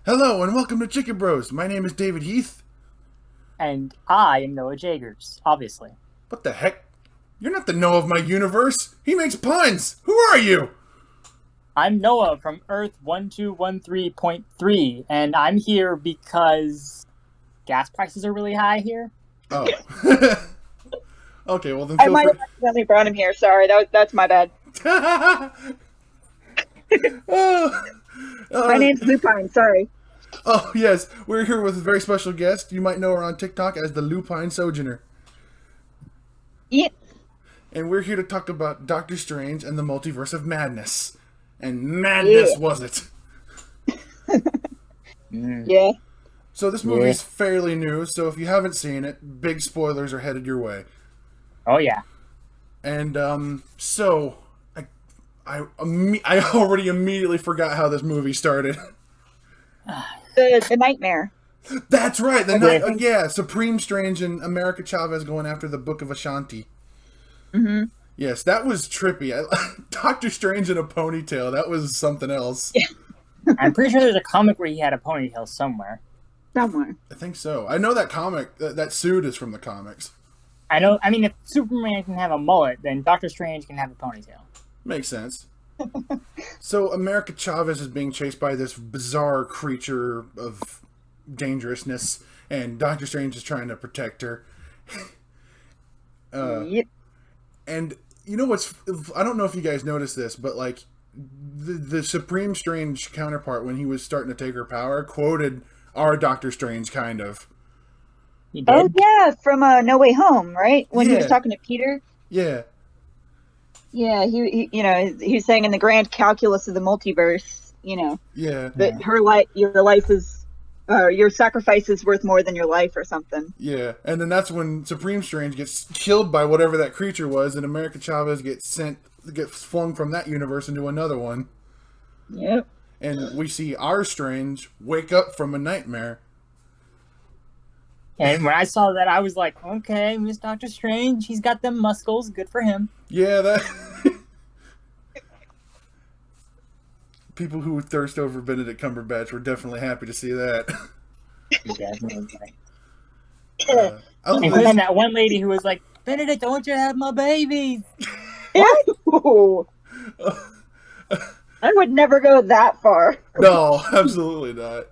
Hello and welcome to Chicken Bros. My name is David Heath. And I am Noah Jagers, obviously. What the heck? You're not the Noah of my universe. He makes puns. Who are you? I'm Noah from Earth 1213.3, and I'm here because gas prices are really high here. Oh. Okay, well then I feel might free. have accidentally brought him here. Sorry, that's my bad. My name's Lupine. Sorry. Oh, yes. We're here with a very special guest. You might know her on TikTok as TheLupineSojourner. Yeah. And we're here to talk about Doctor Strange and the Multiverse of Madness. And madness was it. Yeah. So this movie's fairly new, so if you haven't seen it, big spoilers are headed your way. Oh, yeah. And so I already immediately forgot how this movie started. The nightmare. That's right. Okay. Yeah, Supreme Strange and America Chavez going after the Book of Ashanti. Mm-hmm. Yes, that was trippy. Doctor Strange in a ponytail. That was something else. Yeah. I'm pretty sure there's a comic where he had a ponytail somewhere. Somewhere. I think so. I know that comic. That suit is from the comics. I mean, if Superman can have a mullet, then Doctor Strange can have a ponytail. Makes sense. So America Chavez is being chased by this bizarre creature of dangerousness, and Doctor Strange is trying to protect her. Yep. And you know what's... I don't know if you guys noticed this, but like the Supreme Strange counterpart, when he was starting to take her power, quoted our Doctor Strange, kind of. He did? Oh yeah, from No Way Home, right? When he was Yeah. talking to Peter. Yeah. Yeah, he he was saying in the grand calculus of the multiverse, Yeah. that your life is, your sacrifice is worth more than your life or something. Yeah. And then that's when Supreme Strange gets killed by whatever that creature was, and America Chavez gets flung from that universe into another one. Yep. And we see our Strange wake up from a nightmare. And when I saw that, I was like, okay, Miss Doctor Strange, he's got them muscles. Good for him. Yeah, that... People who thirst over Benedict Cumberbatch were definitely happy to see that. I love And this. then that one lady who was like, Benedict, don't you have my babies? Ew. I would never go that far. No, absolutely not.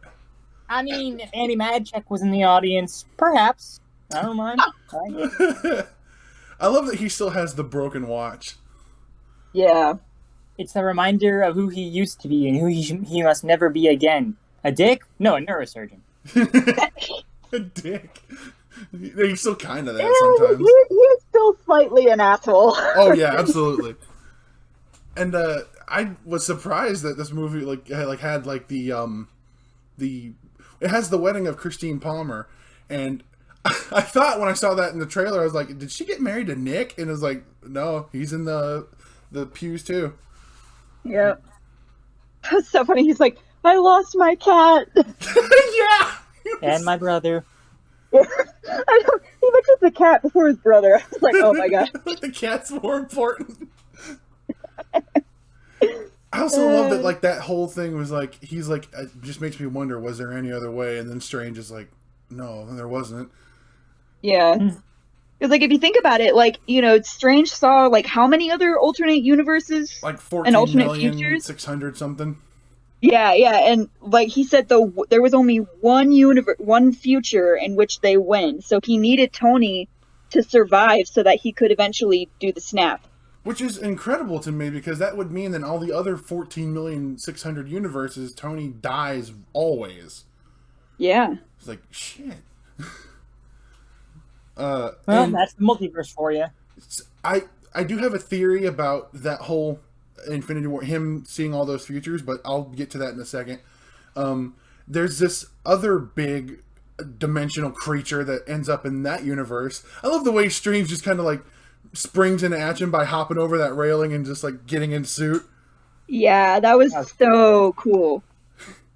I mean, if Andy Madchek was in the audience, perhaps. I don't mind. Right? I love that he still has the broken watch. Yeah. It's a reminder of who he used to be and who he must never be again. A dick? No, a neurosurgeon. A dick. He's still kind of that Yeah, sometimes. he's still slightly an asshole. Oh yeah, absolutely. And I was surprised that this movie had the it has the wedding of Christine Palmer, and I thought when I saw that in the trailer, I was like, did she get married to Nick? And it was like, no, he's in the pews too. Yeah. That's so funny. He's like, I lost my cat. Yeah. And my brother. He mentions the cat before his brother. I was like, oh my god. The cat's more important. I also love that, like, that whole thing was like, he's like, it just makes me wonder, was there any other way? And then Strange is like, no, there wasn't. Yeah. Because, like, if you think about it, like, Strange saw, like, how many other alternate universes? Like And alternate 14,600,000 something. Yeah, and, like, he said there was only one future in which they win. So he needed Tony to survive so that he could eventually do the snap. Which is incredible to me, because that would mean that all the other 14,600,000 universes, Tony dies always. Yeah. It's like, shit. Well, and that's the multiverse for you. I do have a theory about that whole Infinity War, him seeing all those futures, but I'll get to that in a second. There's this other big dimensional creature that ends up in that universe. I love the way Strange just kind of like springs into action by hopping over that railing and just like getting in suit. Yeah, that was so cool.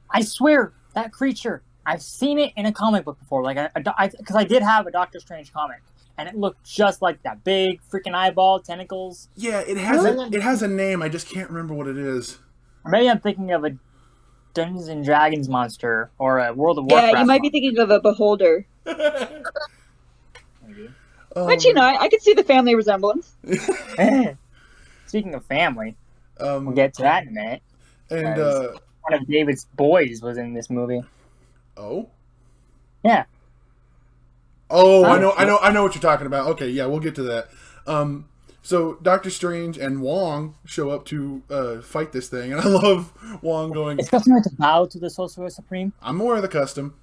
I swear, that creature, I've seen it in a comic book before. Like, because I did have a Doctor Strange comic, and it looked just like that. Big freaking eyeball, tentacles. Yeah, it has a name. I just can't remember what it is. Or maybe I'm thinking of Dungeons and Dragons monster or a World of Warcraft. Yeah, you might be thinking of a beholder. Maybe. Which, I could see the family resemblance. Speaking of family, we'll get to that in a minute. And one of David's boys was in this movie. Oh? Yeah. Oh, I know what you're talking about. Okay, yeah, we'll get to that. So Doctor Strange and Wong show up to fight this thing, and I love Wong going, "It's customary to bow to the Sorcerer Supreme." I'm more of the custom.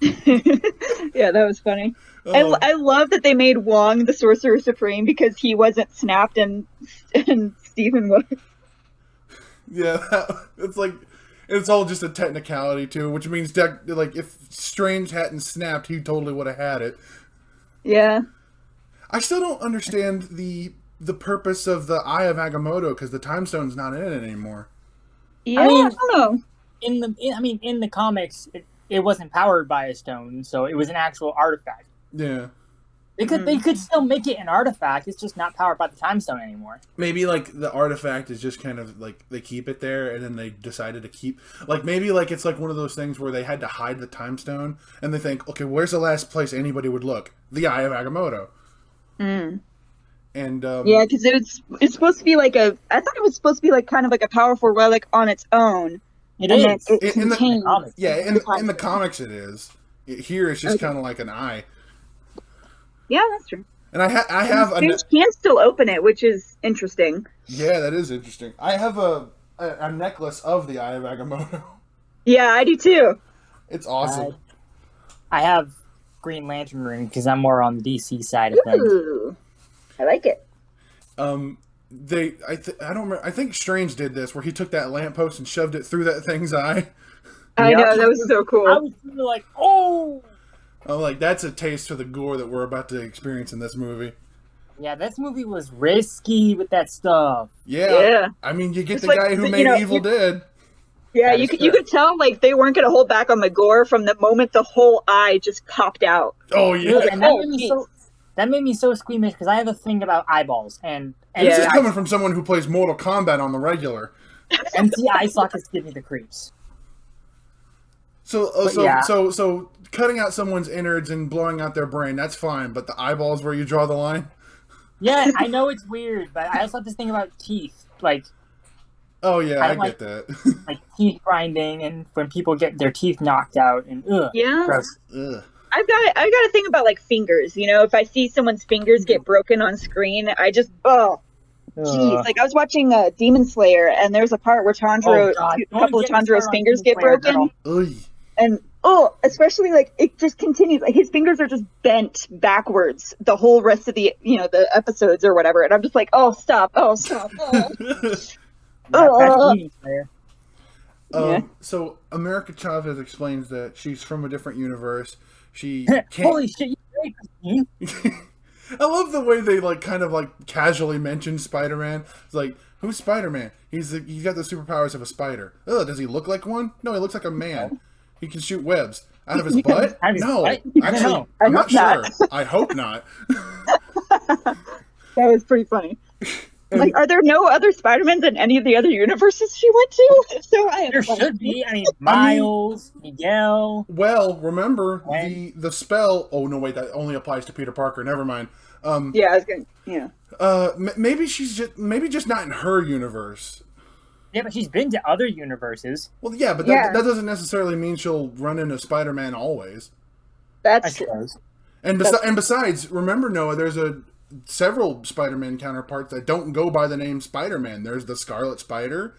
Yeah, that was funny. I love that they made Wong the Sorcerer Supreme because he wasn't snapped and Stephen was. Yeah, it's all just a technicality too, which means like if Strange hadn't snapped, he totally would have had it. Yeah. I still don't understand the purpose of the Eye of Agamotto because the Time Stone's not in it anymore. Yeah, I don't know. In the comics, it wasn't powered by a stone, so it was an actual artifact. Yeah. They could still make it an artifact. It's just not powered by the Time Stone anymore. Maybe like the artifact is just kind of like they keep it there, and then they decided to keep maybe it's like one of those things where they had to hide the Time Stone, and they think, okay, where's the last place anybody would look? The Eye of Agamotto. Mm. And yeah, because it's supposed to be like I thought it was supposed to be like kind of like a powerful relic on its own. It is. In the comics it is. Here it's just kind of like an eye. Yeah, that's true. And I have you can still open it, which is interesting. Yeah, that is interesting. I have a necklace of the Eye of Agamotto. Yeah, I do too. It's awesome. I have Green Lantern ring because I'm more on the DC side of things. Ooh, I like it. I don't remember. I think Strange did this where he took that lamppost and shoved it through that thing's eye. I know, that was so cool. I was like, oh. I'm like, that's a taste for the gore that we're about to experience in this movie. Yeah, this movie was risky with that stuff. Yeah. I mean, you get the guy who made Evil Dead. Yeah, you could tell like they weren't going to hold back on the gore from the moment the whole eye just popped out. Oh yeah, and that made me so squeamish because I have a thing about eyeballs, and this is coming from someone who plays Mortal Kombat on the regular. Empty eye sockets give me the creeps. So cutting out someone's innards and blowing out their brain, that's fine, but the eyeballs where you draw the line? Yeah, I know it's weird, but I also have this thing about teeth. Like, oh yeah, I get that. Like teeth grinding and when people get their teeth knocked out and yeah. Gross. Ugh. I've got a thing about like fingers, if I see someone's fingers get broken on screen, I just jeez. Like I was watching Demon Slayer and there's a part where a couple of Tanjiro's fingers get broken. And especially like it just continues. Like his fingers are just bent backwards the whole rest of the the episodes or whatever. And I'm just like, stop. So America Chavez explains that she's from a different universe. She can't. Holy shit! You I love the way they kind of casually mention Spider-Man. It's like, who's Spider-Man? He's got the superpowers of a spider. Oh, does he look like one? No, he looks like a man. He can shoot webs out of his butt. No, actually, I'm not sure. I hope not. That was pretty funny. Like, are there no other Spider-Mans in any of the other universes she went to? If so, there should be. I mean, Miles, Miguel. Well, remember the spell. Oh no, wait, that only applies to Peter Parker. Never mind. Yeah, I was gonna. Yeah. Maybe she's just not in her universe. Yeah, but she's been to other universes. Well, yeah, but that doesn't necessarily mean she'll run into Spider-Man always. That's true. And besides, remember, Noah, there's several Spider-Man counterparts that don't go by the name Spider-Man. There's the Scarlet Spider.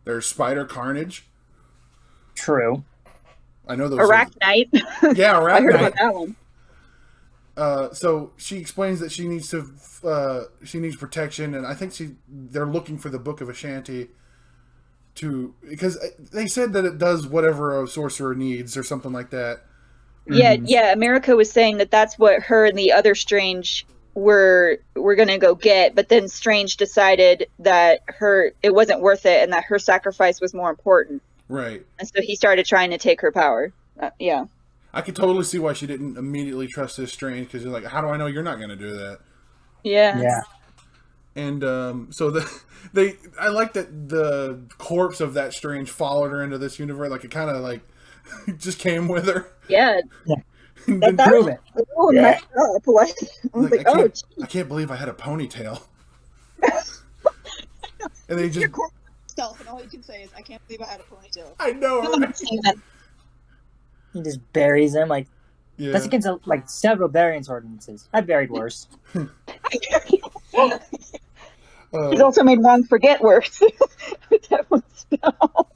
There's Spider Carnage. True. I know those. Arachnite. Yeah, Arachnite. I heard about that one. So she explains that she needs protection, and I think they're looking for the Book of Ashanti because they said that it does whatever a sorcerer needs or something like that. Yeah. America was saying that that's what her and the other Strange were gonna go get, but then Strange decided that it wasn't worth it, and that her sacrifice was more important. Right. And so he started trying to take her power. Yeah. I could totally see why she didn't immediately trust this Strange, because you're like, how do I know you're not going to do that? Yeah. And so I like that the corpse of that Strange followed her into this universe. Like it kind of like just came with her. Yeah. That prove it. Oh, messed up. What? I was like, I can't believe I had a ponytail. And they just your corpse self, and all you can say is, "I can't believe I had a ponytail." I know. Right? He just buries him like. Yeah. That's against like several variance ordinances. I buried worse. He's also made Wong forget worse with that one spell.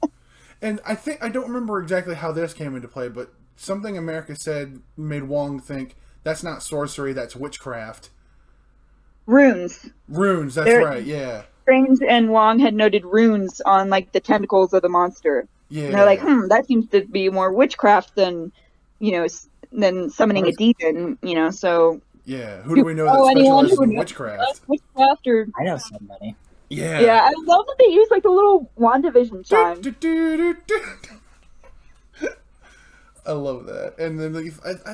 And I don't remember exactly how this came into play, but something America said made Wong think that's not sorcery, that's witchcraft. Runes. Runes, that's right, yeah. Strange and Wong had noted runes on like the tentacles of the monster. Yeah. And they're like, that seems to be more witchcraft than, than summoning a demon, so. Yeah, who do we know that specializes in witchcraft? Witchcraft or... I know somebody. Yeah. Yeah, I love that they use like the little WandaVision chime. I love that. And then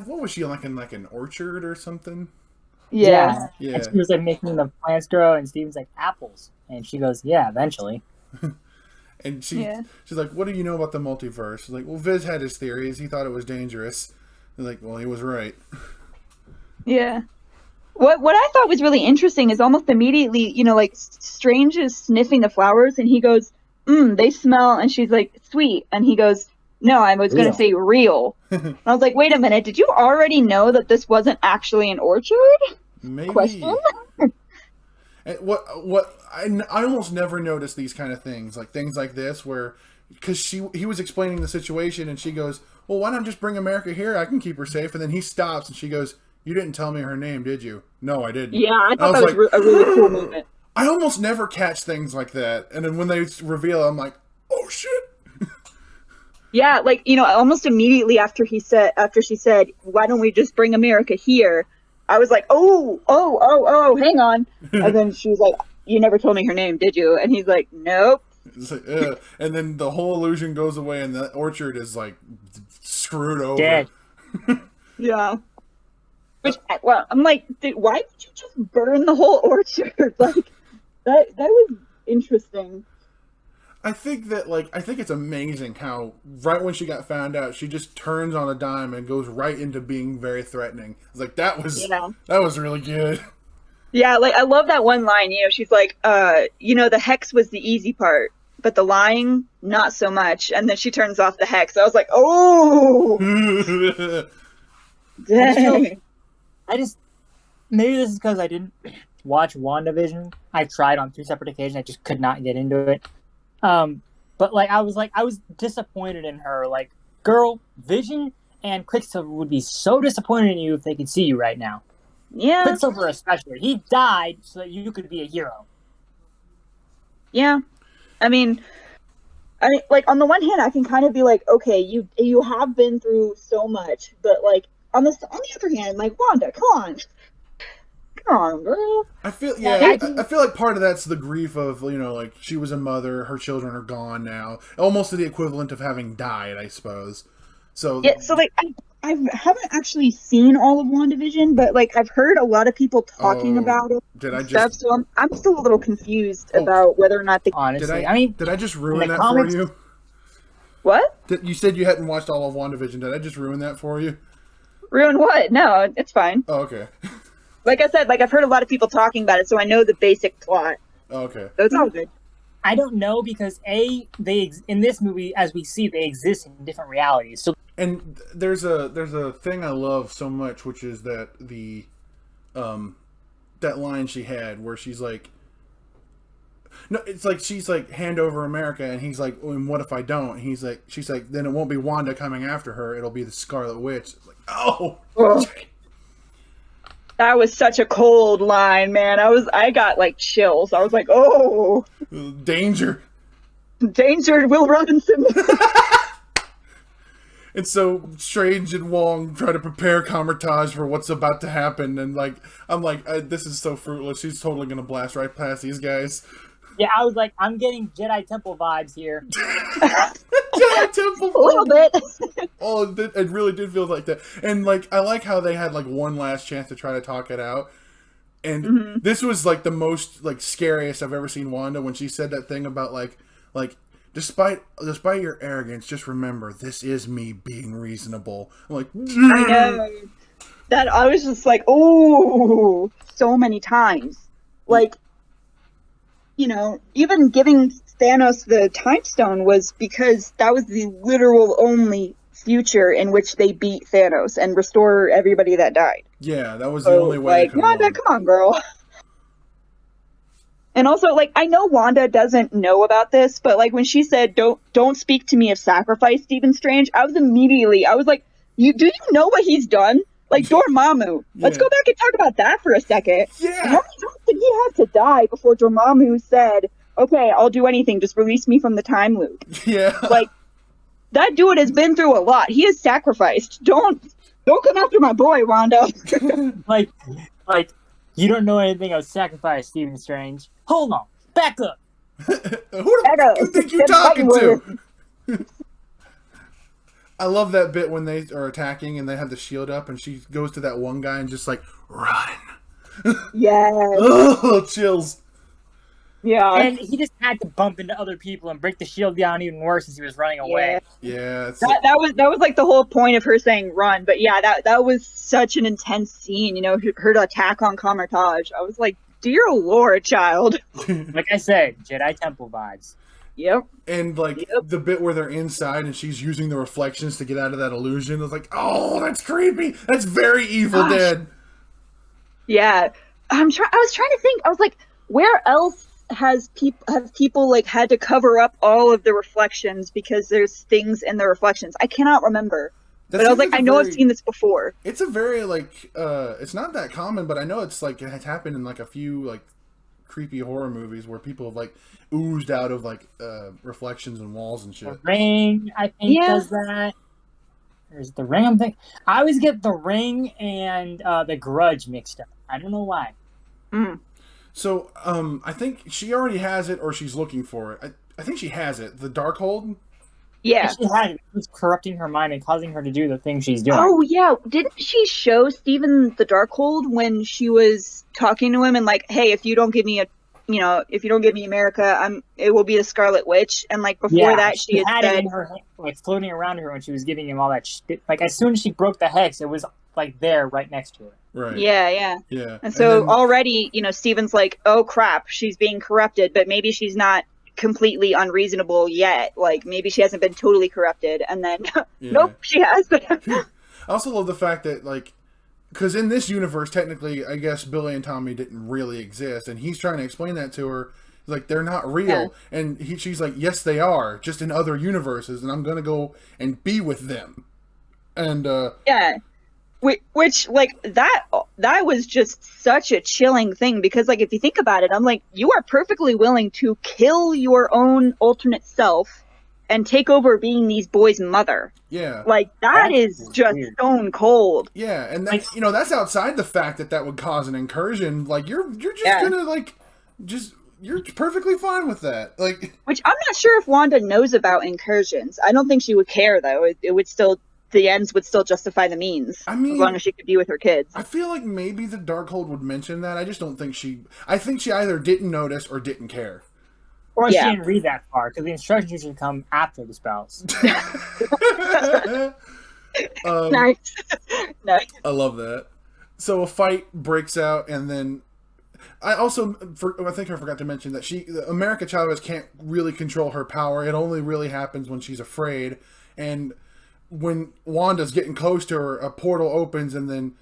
what was she like in an orchard or something? Yeah. And she was like making the plants grow, and Steven's like apples, and she goes, "Yeah, eventually." And she's like, "What do you know about the multiverse?" She's like, "Well, Viz had his theories. He thought it was dangerous." They're like, "Well, he was right." Yeah. What I thought was really interesting is almost immediately, like Strange is sniffing the flowers, and he goes, they smell, and she's like, sweet, and he goes, no, I was going to say real. And I was like, wait a minute, did you already know that this wasn't actually an orchard? Maybe. Question? And what I almost never notice these kind of things, like things like this, where because he was explaining the situation, and she goes, well, why not just bring America here? I can keep her safe. And then he stops, and she goes, you didn't tell me her name, did you? No, I didn't. Yeah, I thought that was a really cool moment. I almost never catch things like that, and then when they reveal it, I'm like, oh shit. Yeah, like, almost immediately after she said, why don't we just bring America here? I was like, oh, hang on. And then she was like, you never told me her name, did you? And he's like, nope. It's like, and then the whole illusion goes away, and the orchard is like screwed over. Dead. Yeah. Which, well, I'm like, why would you just burn the whole orchard? Like, that was interesting. I think it's amazing how right when she got found out, she just turns on a dime and goes right into being very threatening. It's like that was really good. Yeah, like I love that one line. She's like, the hex was the easy part, but the lying not so much. And then she turns off the hex. I was like, oh, dang. Maybe this is because I didn't watch WandaVision. I tried on 2 separate occasions. I just could not get into it. But I was disappointed in her. Like, girl, Vision and Quicksilver would be so disappointed in you if they could see you right now. Yeah. Quicksilver especially. He died so that you could be a hero. Yeah. I mean, like, on the one hand, I can kind of be like, okay, you have been through so much, but like on the other hand, like, Wanda, come on, girl. I feel like part of that's the grief of, like she was a mother, her children are gone now, almost to the equivalent of having died, I suppose. So yeah, so like I haven't actually seen all of WandaVision, but like I've heard a lot of people talking about it. So I'm still a little confused about whether or not honestly, did I just ruin that for you? What? You said you hadn't watched all of WandaVision. Did I just ruin that for you? Ruin what? No, it's fine. Oh, okay. Like I said, I've heard a lot of people talking about it, so I know the basic plot. Oh, okay. So it's all good. I don't know because in this movie, as we see, they exist in different realities. So, and there's a thing I love so much, which is that that line she had where she's like, no, it's like she's like, hand over America, and he's like, and what if I don't? And she's like, then it won't be Wanda coming after her; it'll be the Scarlet Witch. It's like, oh. That was such a cold line, man. I got like chills. I was like, oh, danger will Robinson. And so Strange and Wong try to prepare Kamar-Taj for what's about to happen, and I'm like, this is so fruitless. She's totally gonna blast right past these guys. Yeah, I was like, I'm getting Jedi Temple vibes here. Jedi Temple vibes. A little bit. Oh, it really did feel like that. And I like how they had one last chance to try to talk it out. And this was like the most like scariest I've ever seen Wanda when she said that thing about like despite your arrogance, just remember this is me being reasonable. I'm like, I know that I was just like, oh, so many times. Like, you know, even giving Thanos the Time Stone was because that was the literal only future in which they beat Thanos and restore everybody that died. Yeah, that was the only way. Like, Wanda, come on, girl. And also, like, I know Wanda doesn't know about this, but like when she said, "Don't speak to me of sacrifice, Stephen Strange," I was like, do you know what he's done? Like Dormammu. Let's go back and talk about that for a second. Yeah. How many times did he have to die before Dormammu said, "Okay, I'll do anything, just release me from the time loop"? Yeah. Like, that dude has been through a lot. He is sacrificed. Don't come after my boy, Wanda. like, you don't know anything of sacrifice, Stephen Strange. Hold on, back up. Who the you think you're talking to? I love that bit when they are attacking and they have the shield up and she goes to that one guy and just like, run. Yes. Oh, chills. Yeah. And he just had to bump into other people and break the shield down even worse as he was running away. Yeah. That was like the whole point of her saying run. But yeah, that was such an intense scene, you know, her attack on Kamar-Taj. I was like, dear Lord, child. Like I said, Jedi Temple vibes. Yep. And like the bit where they're inside and she's using the reflections to get out of that illusion. It's like, oh, that's creepy. That's very Evil Dead. Yeah. I was trying to think. I was like, where else have people like had to cover up all of the reflections because there's things in the reflections? I cannot remember. But I was like, I know I've seen this before. It's a very like it's not that common, but I know it's like it has happened in like a few like creepy horror movies where people have like oozed out of like reflections and walls and shit. The Ring, I think, does that. There's The Ring. I always get The Ring and The Grudge mixed up. I don't know why. So I think she already has it, or she's looking for it. I think she has it. The Darkhold. Yeah, she had it. It was corrupting her mind and causing her to do the things she's doing. Oh yeah, didn't she show Stephen the Darkhold when she was talking to him and like, hey, if you don't give me America, it will be the Scarlet Witch. And like before that, she had it said, in her, like floating around her when she was giving him all that shit. Like as soon as she broke the hex, it was like there, right next to her. Right. Yeah. And so then, already, you know, Stephen's like, oh crap, she's being corrupted, but maybe she's not completely unreasonable yet. Like maybe she hasn't been totally corrupted. And then, nope, she has. I also love the fact that like, because in this universe, technically, I guess Billy and Tommy didn't really exist, and he's trying to explain that to her. He's like, they're not real, and she's like, yes, they are, just in other universes, and I'm gonna go and be with them. And which like that was just such a chilling thing because like if you think about it, I'm like, you are perfectly willing to kill your own alternate self and take over being these boys' mother. Yeah. Like, that is just weird. Stone cold. Yeah, and that's, you know, that's outside the fact that would cause an incursion. Like, you're just gonna, like, you're perfectly fine with that. Like, which I'm not sure if Wanda knows about incursions. I don't think she would care, though. It would still, the ends would still justify the means. I mean, as long as she could be with her kids. I feel like maybe the Darkhold would mention that. I just don't think I think she either didn't notice or didn't care. Or she didn't read that far, because the instructions usually come after the spells. Nice. I love that. So a fight breaks out, and then I think I forgot to mention that America Chavez can't really control her power. It only really happens when she's afraid. And when Wanda's getting close to her, a portal opens, and then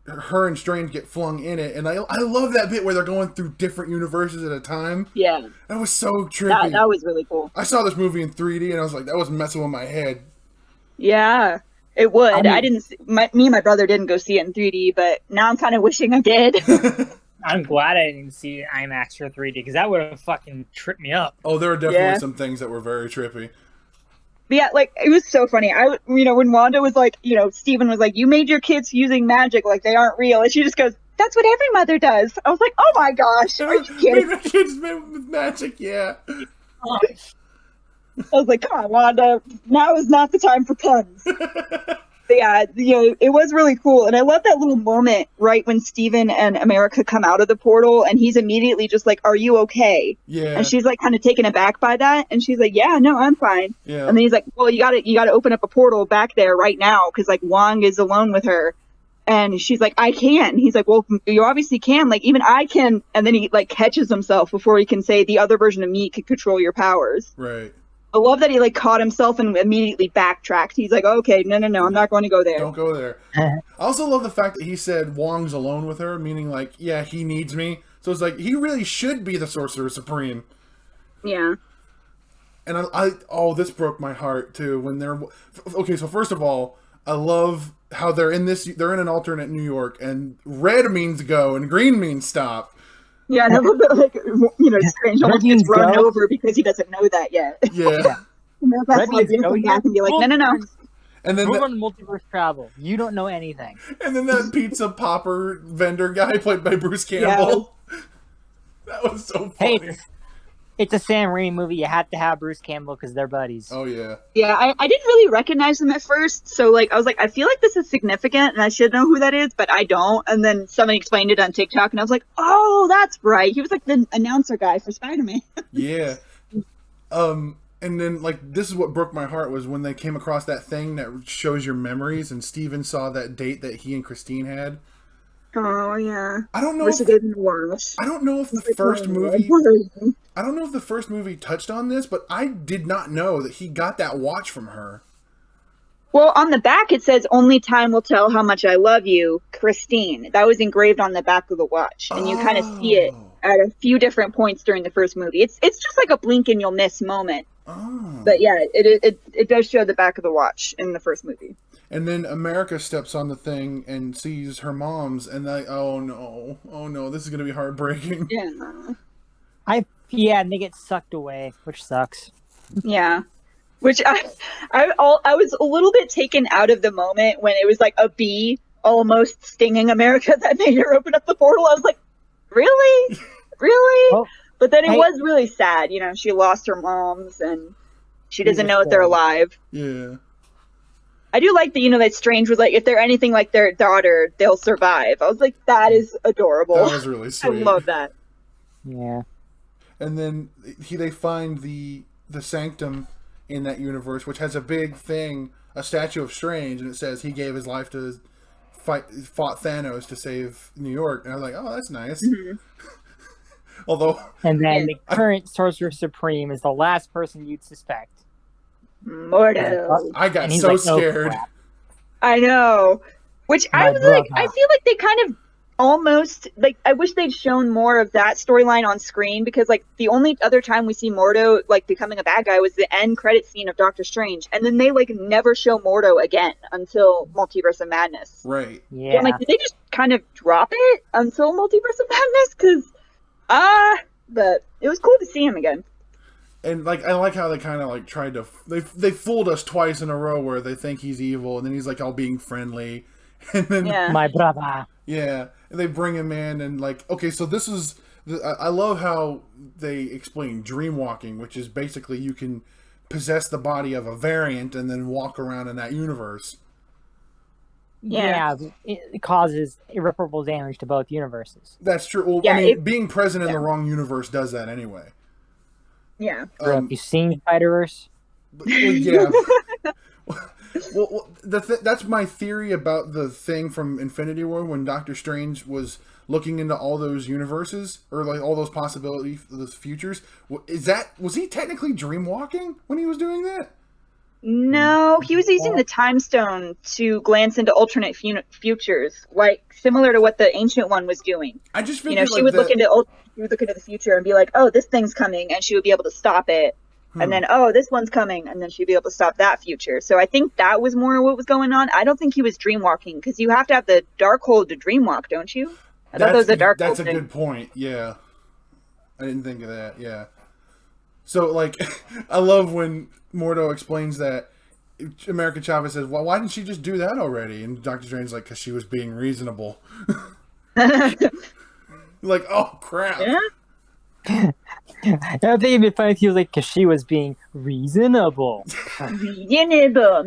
her and Strange get flung in it, and I love that bit where they're going through different universes at a time. Yeah, that was so trippy. That was really cool. I saw this movie in 3D, and I was like, that was messing with my head. Yeah, it would. I didn't. Me and my brother didn't go see it in 3D, but now I'm kind of wishing I did. I'm glad I didn't see IMAX or 3D because that would have fucking tripped me up. Oh, there are definitely some things that were very trippy. But yeah, like, it was so funny. When Wanda was like, Stephen was like, you made your kids using magic, like, they aren't real. And she just goes, that's what every mother does. I was like, oh my gosh, are you kidding? Made my kids with magic, yeah. I was like, come on, Wanda, now is not the time for puns. Yeah, it was really cool. And I love that little moment right when Steven and America come out of the portal and he's immediately just like, "Are you okay?" Yeah. And she's like kind of taken aback by that. And she's like, "Yeah, no, I'm fine." Yeah. And then he's like, "Well, you gotta open up a portal back there right now because like Wong is alone with her." And she's like, "I can." He's like, "Well, you obviously can. Like even I can." And then he like catches himself before he can say the other version of me could control your powers. Right. I love that he like caught himself and immediately backtracked. He's like, "Okay, no, I'm not going to go there." Don't go there. I also love the fact that he said Wong's alone with her, meaning like, yeah, he needs me. So it's like he really should be the Sorcerer Supreme. Yeah. And this broke my heart too when they're okay. So first of all, I love how they're in an alternate New York, and red means go and green means stop. Yeah, and I love that, like, Strange almost gets run over because he doesn't know that yet. Yeah. That's why he's come back and be like, no. And then we're on multiverse travel. You don't know anything. And then that pizza popper vendor guy played by Bruce Campbell. Yeah. That was so funny. Hey, it's a Sam Raimi movie. You had to have Bruce Campbell because they're buddies. Oh, yeah. Yeah, I didn't really recognize him at first. So, like, I was like, I feel like this is significant and I should know who that is, but I don't. And then somebody explained it on TikTok and I was like, oh, that's right. He was like the announcer guy for Spider-Man. Yeah. And then, like, this is what broke my heart was when they came across that thing that shows your memories and Steven saw that date that he and Christine had. Oh, yeah. I don't know if the first movie touched on this, but I did not know that he got that watch from her. Well, on the back it says, "Only time will tell how much I love you, Christine." That was engraved on the back of the watch, and you kind of see it at a few different points during the first movie. It's just like a blink and you'll miss moment. Oh. But yeah, it does show the back of the watch in the first movie. And then America steps on the thing and sees her mom's, and oh no, this is gonna be heartbreaking. Yeah. And they get sucked away, which sucks. Yeah. Which I was a little bit taken out of the moment when it was like a bee almost stinging America that made her open up the portal. I was like, really? Really? Oh, but then it was really sad. She lost her moms and she doesn't know if they're alive. Yeah. I do like that, that Strange was like, if they're anything like their daughter, they'll survive. I was like, that is adorable. That was really sweet. I love that. Yeah. And then they find the sanctum in that universe, which has a big thing, a statue of Strange, and it says he gave his life to fought Thanos to save New York. And I was like, oh, that's nice. Mm-hmm. Although, and then the current Sorcerer Supreme is the last person you'd suspect. Mordo. I got so scared. Oh, I know. Which I was like, I feel like they kind of almost, like, I wish they'd shown more of that storyline on screen, because, like, the only other time we see Mordo, like, becoming a bad guy was the end credit scene of Doctor Strange. And then they, like, never show Mordo again until Multiverse of Madness. Right. Yeah. So I'm like, did they just kind of drop it until Multiverse of Madness? Because, but it was cool to see him again. And, like, I like how they kind of, like, tried to... They fooled us twice in a row where they think he's evil, and then he's, like, all being friendly. And then... Yeah. My brother. Yeah. And they bring him in, and, like... Okay, so this is... I love how they explain dream walking, which is basically you can possess the body of a variant and then walk around in that universe. Yeah, it causes irreparable damage to both universes. That's true. Well, I mean, being present in the wrong universe does that anyway. Yeah. Have you seen Spider-Verse? Well, yeah. That's my theory about the thing from Infinity War when Doctor Strange was looking into all those universes, or like all those possibilities, those futures. Was he technically dream walking when he was doing that? No, he was using the time stone to glance into alternate futures, like similar to what the Ancient One was doing. I just figured she would look into the future and be like, "Oh, this thing's coming," and she would be able to stop it. And then, "Oh, this one's coming," and then she'd be able to stop that future. So I think that was more what was going on. I don't think he was dreamwalking, because you have to have the Darkhold to dreamwalk, don't you? I thought that was a Darkhold. That's a good point. Yeah, I didn't think of that. Yeah. So, like, I love when Mordo explains that. America Chavez says, "Well, why didn't she just do that already?" And Doctor Strange's like, "Because she was being reasonable." Like, oh crap! Yeah. I think it'd be funny if he was like, "Because she was being reasonable." Reasonable,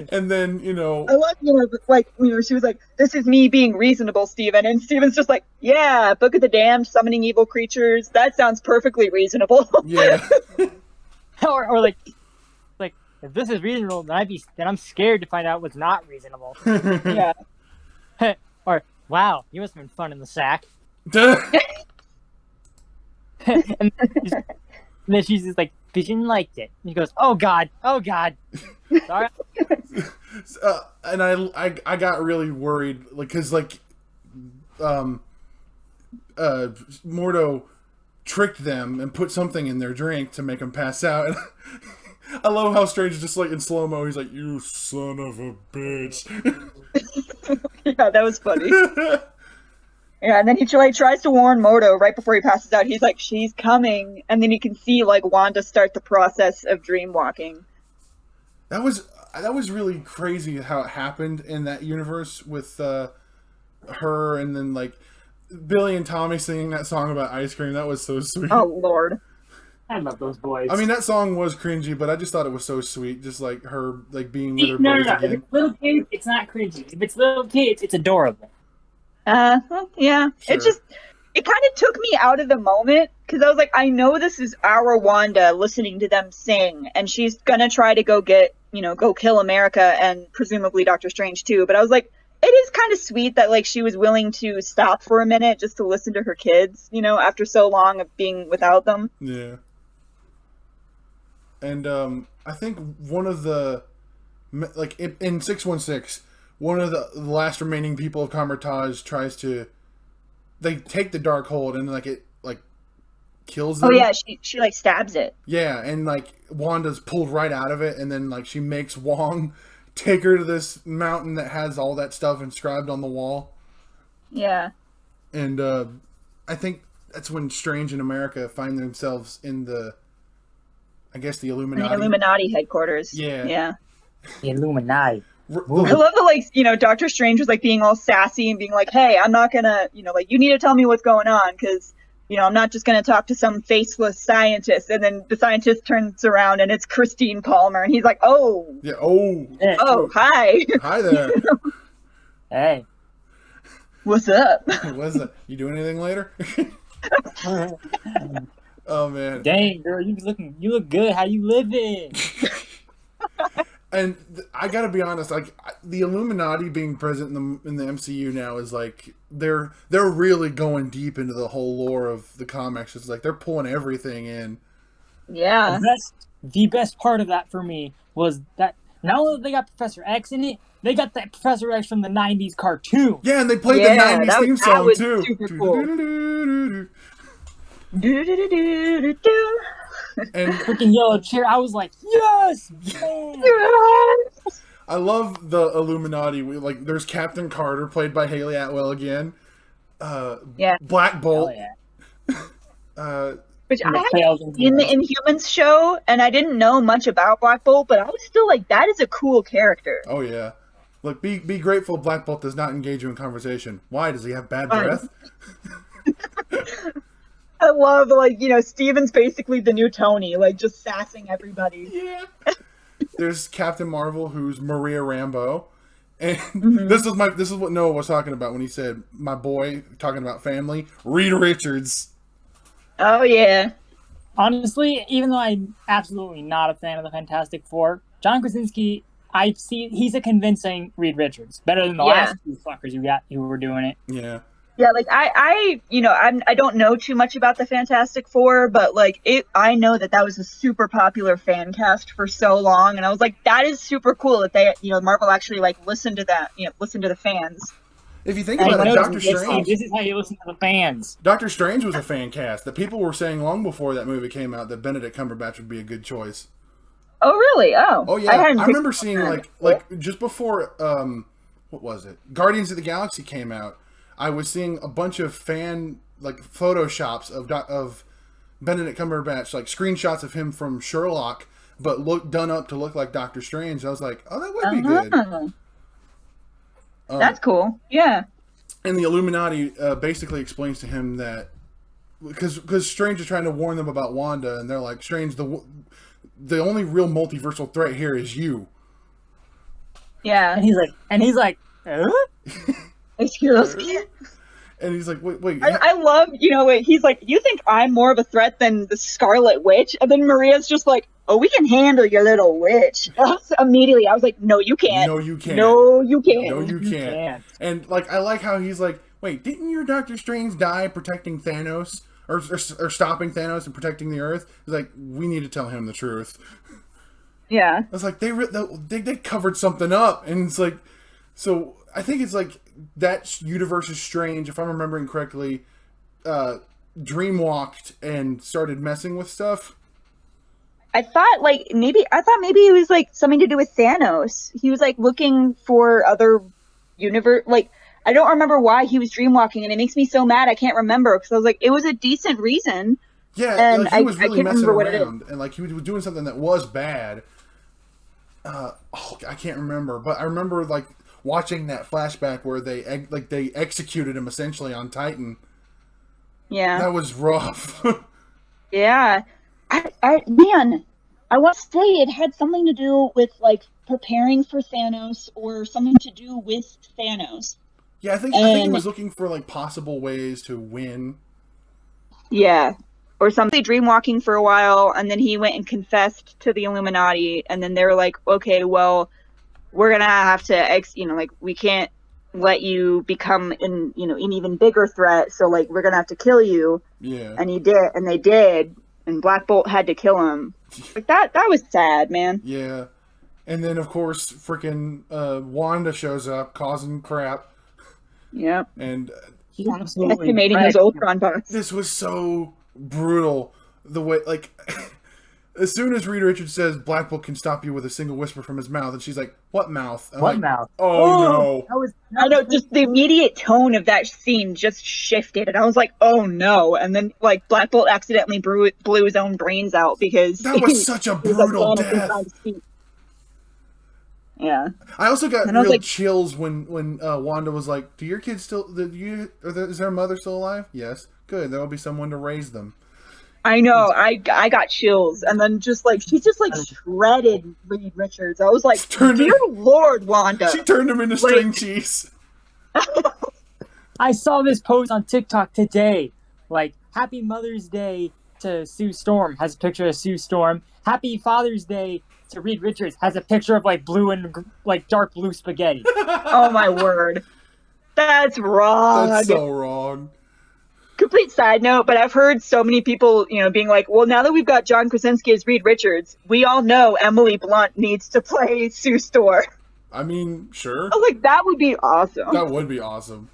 And then, I love, like, she was like, "This is me being reasonable, Steven." And Steven's just like, "Yeah, Book of the Damned, summoning evil creatures. That sounds perfectly reasonable." yeah. or like if this is reasonable, then I'm scared to find out what's not reasonable. Yeah. Or wow, you must have been fun in the sack. and then she's just like, Vision liked it. And he goes, oh god. Sorry. And I got really worried, like, because Mordo tricked them and put something in their drink to make them pass out. And I love how Strange is just like in slow mo. He's like, "You son of a bitch." Yeah, that was funny. Yeah, and then he tries to warn Mordo right before he passes out. He's like, "She's coming," and then you can see like Wanda start the process of dream walking. That was really crazy how it happened in that universe with her, and then like Billy and Tommy singing that song about ice cream. That was so sweet. Oh Lord, I love those boys. I mean, that song was cringy, but I just thought it was so sweet. Just like her, like being with her no. buddies If again. it's little kids, it's not cringy. If it's little kids, it's adorable. Yeah. Sure. It kind of took me out of the moment because I was like, I know this is our Wanda listening to them sing, and she's gonna try to go kill America and presumably Doctor Strange too. But I was like, it is kind of sweet that like she was willing to stop for a minute just to listen to her kids, after so long of being without them. Yeah. And I think one of the, like in 616, one of the last remaining people of Kamar-Taj they take the Darkhold and like it like kills them. Oh yeah, she like stabs it. Yeah, and like Wanda's pulled right out of it, and then like she makes Wong take her to this mountain that has all that stuff inscribed on the wall. Yeah. And I think that's when Strange and America find themselves in the Illuminati. The Illuminati headquarters. Yeah. The Illuminati. I love that, Doctor Strange was like being all sassy and being like, "Hey, I'm not gonna, you need to tell me what's going on because, I'm not just gonna talk to some faceless scientist." And then the scientist turns around and it's Christine Palmer, and he's like, "Oh, Yeah. Oh. Hi, Hi there. Hey. what's up?" What's that? You doing anything later? Oh man. Dang, girl, you look good. How you living? And I gotta be honest, like the Illuminati being present in the MCU now is like they're really going deep into the whole lore of the comics. It's like they're pulling everything in. Yeah. The best part of that for me was that not only they got Professor X in it, they got that Professor X from the '90s cartoon. Yeah, and they played the '90s theme song was too. Super cool. And Freaking yellow chair. I was like, yes, man. I love the Illuminati. Like, there's Captain Carter, played by Haley Atwell again. Yeah. Black Bolt. Which I hadn't seen the Inhumans show, and I didn't know much about Black Bolt, but I was still like, that is a cool character. Oh yeah. Look, be grateful Black Bolt does not engage you in conversation. Why? Does he have bad breath? I love, Steven's basically the new Tony, just sassing everybody. Yeah. There's Captain Marvel, who's Maria Rambeau. And this is what Noah was talking about when he said, my boy, talking about family, Reed Richards. Oh, yeah. Honestly, even though I'm absolutely not a fan of the Fantastic Four, John Krasinski, he's a convincing Reed Richards. Better than the last two fuckers who were doing it. Yeah. Yeah, I don't know too much about the Fantastic Four, but I know that was a super popular fan cast for so long, and I was like, that is super cool that they, Marvel actually listened to that, listen to the fans. If you think about it, Doctor Strange. This is how you listen to the fans. Doctor Strange was a fan cast. The people were saying long before that movie came out that Benedict Cumberbatch would be a good choice. Oh really? Oh yeah. I remember seeing like just before what was it? Guardians of the Galaxy came out. I was seeing a bunch of fan photoshops of Benedict Cumberbatch, screenshots of him from Sherlock, but done up to look like Doctor Strange. I was like, oh, that would be good. That's cool. Yeah. And the Illuminati basically explains to him that because Strange is trying to warn them about Wanda, and they're like, Strange, the only real multiversal threat here is you. Yeah. And he's like, Excuse me. And he's like, wait. I love, he's like, you think I'm more of a threat than the Scarlet Witch? And then Maria's just like, oh, we can handle your little witch. Immediately, I was like, no, you can't. No, you can't. No, you can't. No, you can't. And like, I like how he's like, wait, didn't your Doctor Strange die protecting Thanos? Or stopping Thanos and protecting the Earth? He's like, we need to tell him the truth. Yeah. I was like, they covered something up. And it's like, so I think it's like, that universe is strange. If I'm remembering correctly, dreamwalked and started messing with stuff. I thought maybe it was like something to do with Thanos. He was like looking for other universe. Like, I don't remember why he was dreamwalking, and it makes me so mad. I can't remember because I was like, it was a decent reason. Yeah, and like he was really messing around, it and like he was doing something that was bad. I can't remember, but I remember like watching that flashback where they executed him essentially on Titan. Yeah, that was rough. Yeah, I want to say it had something to do with like preparing for Thanos or something to do with Thanos. Yeah, I think he was looking for like possible ways to win. Yeah, or something. Dreamwalking for a while, and then he went and confessed to the Illuminati, and then they were like, okay, well, we're gonna have to we can't let you become an even bigger threat, so like we're gonna have to kill you. Yeah. And he did, and they did, and Black Bolt had to kill him. Like that was sad, man. Yeah. And then of course freaking Wanda shows up causing crap. Yep. And she's absolutely estimating his Ultron box. This was so brutal. The way as soon as Reed Richards says Black Bolt can stop you with a single whisper from his mouth, and she's like, "What mouth? Mouth? Oh no!" I know, just the immediate tone of that scene just shifted, and I was like, "Oh no!" And then like Black Bolt accidentally blew his own brains out because that was such a brutal death. Yeah. I also got real chills when Wanda was like, "Do your kids still? Is their mother still alive?" Yes. Good. There will be someone to raise them. I know. I got chills, and then she just shredded Reed Richards. I was like, "Dear Lord, Wanda!" She turned him into string cheese. I saw this post on TikTok today. Like, Happy Mother's Day to Sue Storm has a picture of Sue Storm. Happy Father's Day to Reed Richards has a picture of blue and dark blue spaghetti. Oh my word, that's wrong. That's so wrong. Complete side note, but I've heard so many people, being like, well, now that we've got John Krasinski as Reed Richards, we all know Emily Blunt needs to play Sue Storm. I mean, sure. I was like, that would be awesome. That would be awesome.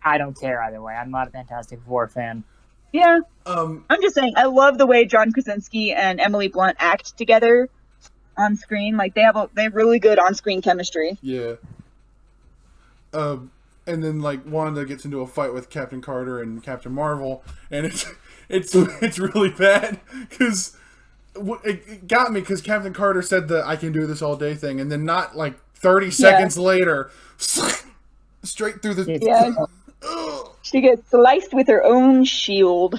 I don't care either way. I'm not a Fantastic Four fan. Yeah. I'm just saying, I love the way John Krasinski and Emily Blunt act together on screen. Like, they have really good on-screen chemistry. Yeah. And then Wanda gets into a fight with Captain Carter and Captain Marvel, and it's really bad because it got me because Captain Carter said the "I can do this all day" thing, and then not 30 seconds later, straight through the. Yeah. She gets sliced with her own shield.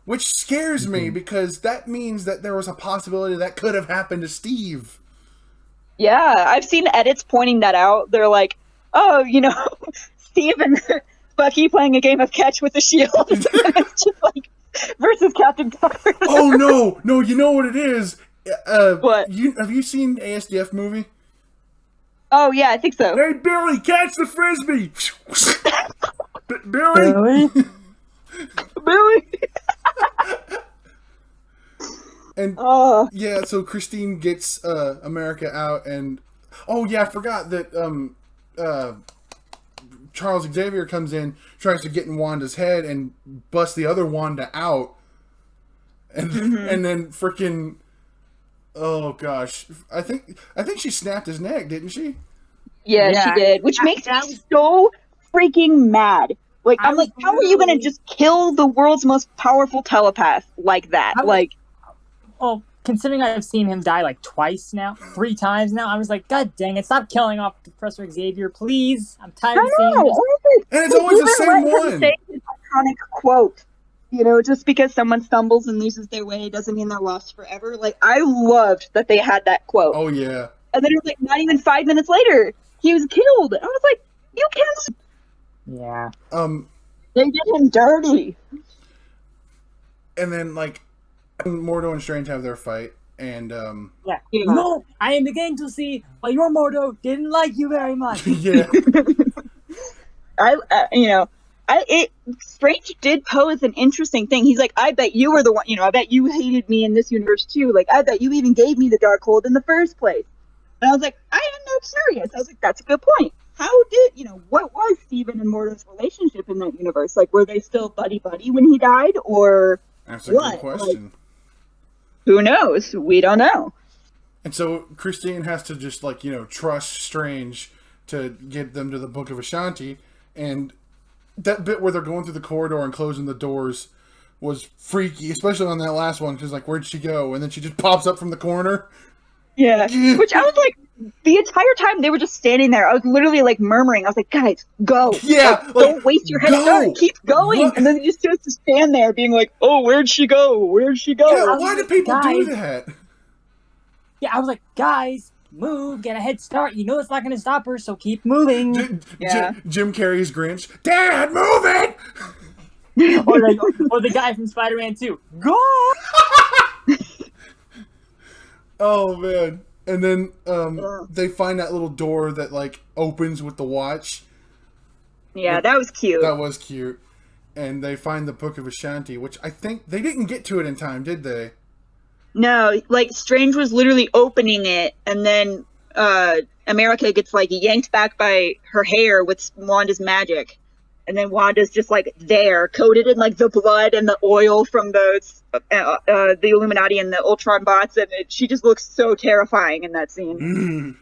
Which scares me because that means that there was a possibility that could have happened to Steve. Yeah, I've seen edits pointing that out. They're like, oh, Steve and Bucky playing a game of catch with the shield. It's just versus Captain Carter. Oh, no, you know what it is? What? Have you seen ASDF movie? Oh, yeah, I think so. Hey, Billy, catch the Frisbee! Billy? Billy? And yeah, so Christine gets America out, and I forgot that Charles Xavier comes in, tries to get in Wanda's head and bust the other Wanda out, and and then freaking gosh, I think she snapped his neck, didn't she? Yeah, she did, which makes me so freaking mad. I'm like, how are you gonna just kill the world's most powerful telepath like that? Well, considering I've seen him die 3 times now, I was like, God dang it, stop killing off Professor Xavier, please. I'm tired of seeing this. And it's always the same one. Say his iconic quote. Just because someone stumbles and loses their way doesn't mean they're lost forever. I loved that they had that quote. Oh, yeah. And then it was like not even 5 minutes later, he was killed. I was like, you can't. Yeah. They did him dirty. And then like Mordo and Strange have their fight, and Yeah. No, I am beginning to see why your Mordo didn't like you very much. yeah. Strange did pose an interesting thing. He's like, I bet you were the one, I bet you hated me in this universe too. Like, I bet you even gave me the Darkhold in the first place. And I was like, I am no curious. I was like, that's a good point. How did, what was Steven and Mordo's relationship in that universe? Like, were they still buddy-buddy when he died, or That's a good question. Like, who knows? We don't know. And so Christine has to just trust Strange to get them to the Book of Ashanti, and that bit where they're going through the corridor and closing the doors was freaky, especially on that last one, because where'd she go? And then she just pops up from the corner. Yeah, which I was like, the entire time they were just standing there, I was literally murmuring. I was like, guys, go. Yeah, don't waste your head start. Keep going. What? And then they just chose to stand there being like, oh, where'd she go? Where'd she go? Yeah, why do people do that? Yeah, I was like, guys, move, get a head start. You know it's not going to stop her, so keep moving. Jim Carrey's Grinch. Dad, move it! or the guy from Spider-Man 2. Go! Oh, man. And then they find that little door that, opens with the watch. Yeah, that was cute. That was cute. And they find the Book of Ashanti, which I think they didn't get to it in time, did they? No, Strange was literally opening it, and then America gets, yanked back by her hair with Wanda's magic. And then Wanda's just, there, coated in, the blood and the oil from the Illuminati and the Ultron bots, and she just looks so terrifying in that scene. Mm.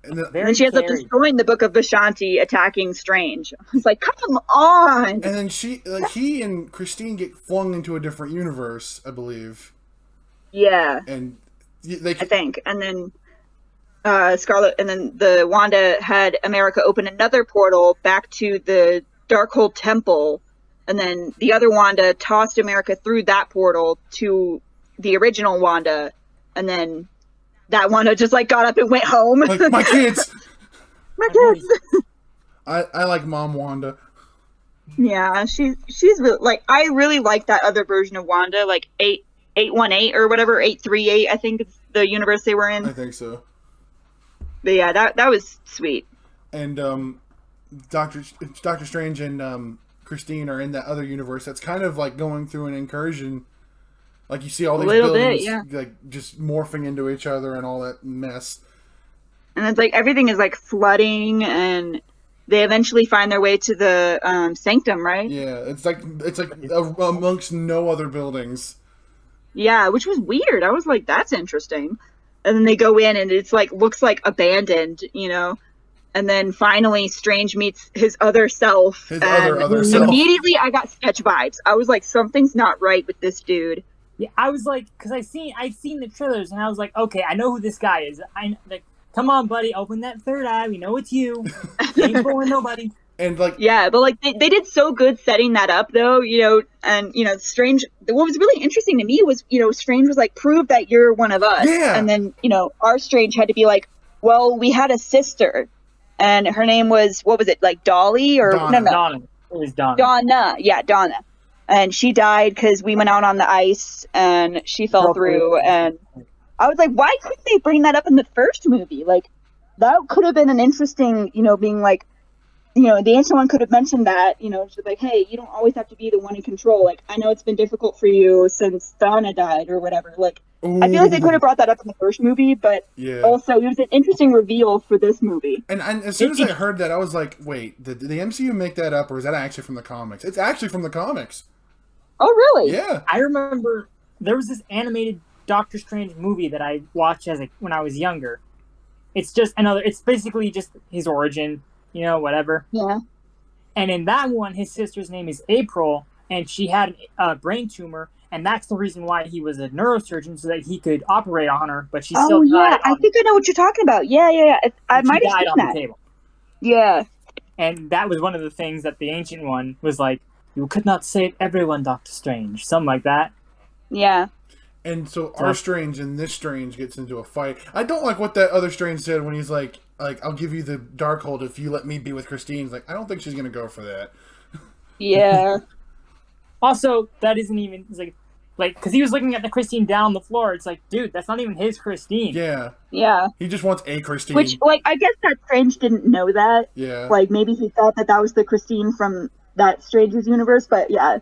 And then she ends up destroying the Book of Ashanti, attacking Strange. I was like, come on! And then he and Christine get flung into a different universe, I believe. Yeah. And I think. And then Scarlet, and then the Wanda had America open another portal back to the Darkhold Temple, and then the other Wanda tossed America through that portal to the original Wanda, and then that Wanda just got up and went home. My kids! My kids! I like Mom Wanda. Yeah, she's really, I really like that other version of Wanda, 818 or whatever, 838, I think it's the universe they were in. I think so. But yeah, that was sweet. And Doctor Strange and Christine are in that other universe that's kind of going through an incursion. You see all these buildings just morphing into each other and all that mess. And it's everything is flooding, and they eventually find their way to the sanctum, right? Yeah, it's amongst no other buildings. Yeah, which was weird. I was like, that's interesting. And then they go in, and it's looks abandoned, And then finally, Strange meets his other self. Immediately, I got Sketch vibes. I was like, something's not right with this dude. Yeah, I was like, because I'd seen the trailers, and I was like, okay, I know who this guy is. Come on, buddy, open that third eye. We know it's you. Ain't fooling nobody. And yeah, but they did so good setting that up, though, and Strange. What was really interesting to me was, Strange was prove that you're one of us, and then our Strange had to be well, we had a sister, and her name was, what was it, Dolly or Donna. No, Donna. It was Donna. Donna, yeah, Donna, and she died because we went out on the ice and she fell through, and I was like, why couldn't they bring that up in the first movie? That could have been an interesting, being the Ancient One could have mentioned that, she's hey, you don't always have to be the one in control. I know it's been difficult for you since Donna died or whatever. Ooh. I feel like they could have brought that up in the first movie, but also it was an interesting reveal for this movie. And as soon as I heard that, I was like, wait, did the MCU make that up, or is that actually from the comics? It's actually from the comics. Oh, really? Yeah. I remember there was this animated Doctor Strange movie that I watched when I was younger. It's basically just his origin. Whatever. Yeah. And in that one, his sister's name is April, and she had a brain tumor, and that's the reason why he was a neurosurgeon, so that he could operate on her, but she still died. I think I know what you're talking about. Yeah. I might have seen that. The table. Yeah. And that was one of the things that the Ancient One was like, you could not save everyone, Doctor Strange. Something like that. Yeah. And so our Strange and this Strange gets into a fight. I don't like what that other Strange said when he's like, I'll give you the Darkhold if you let me be with Christine. He's like, I don't think she's gonna go for that. Yeah. Also, that isn't even like because he was looking at the Christine down on the floor. It's like, dude, that's not even his Christine. Yeah. Yeah. He just wants a Christine. Which, like, I guess that Strange didn't know that. Yeah. Like, maybe he thought that was the Christine from that Strange's universe, but yeah.